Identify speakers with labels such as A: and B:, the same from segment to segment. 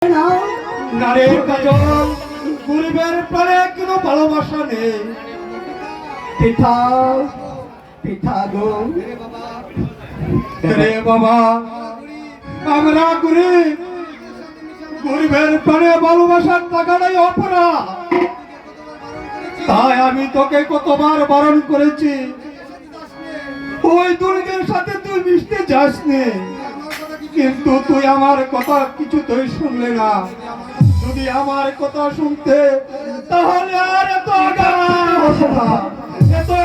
A: নারীর কাজল গরিবের প্রাণে কোনো ভালোবাসা নেই।
B: পিতা পিতা গো
A: রে বাবা, আমরা গরিব, গরিবের প্রাণে ভালোবাসার টাকাটাই অপরাধ। তাই আমি তোকে কতবার বারণ করেছি, ওই দুর্গের সাথে তুই মিশতে যাস নে, কিন্তু তুই আমার কথা কিছুতেই শুনলে না। যদি আমার কথা শুনতে তাহলে আর এত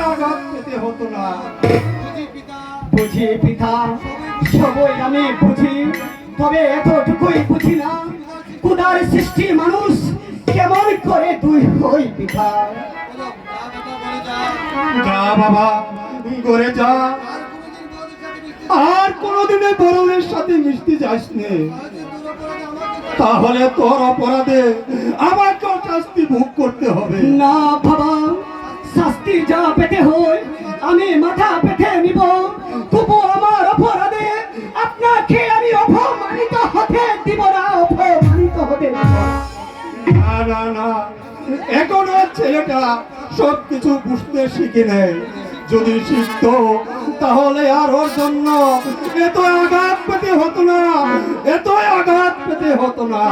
A: আঘাত পেতে হতো না।
B: বুঝি পিতা, সবই আমি বুঝি, তবে এতটুকুই বুঝি না খুদার সৃষ্টি মানুষ কেমন করে দুই হই পিতা।
A: যা বাবা, ঘরে যা, আর কোনোদিনে বড়দের সাথে মিশতে যাস নে, তাহলে তোর অপরাধে আমাকে শাস্তি ভোগ করতে হবে।
B: না বাবা, শাস্তি যা পেতে হয় আমি মাথা পেতে নিব, তবু আমার অপরাধে আপনাকে আমি অপমানিত হতে দিব না, অপমানিত হতে দিব না।
A: না না না, এখনো ছেলেটা সবকিছু বুঝতে শিখে নেয়। যদি শিখতো তাহলে আর ওর জন্য এত আঘাত পেতে হতো না, এত আঘাত পেতে হতো না।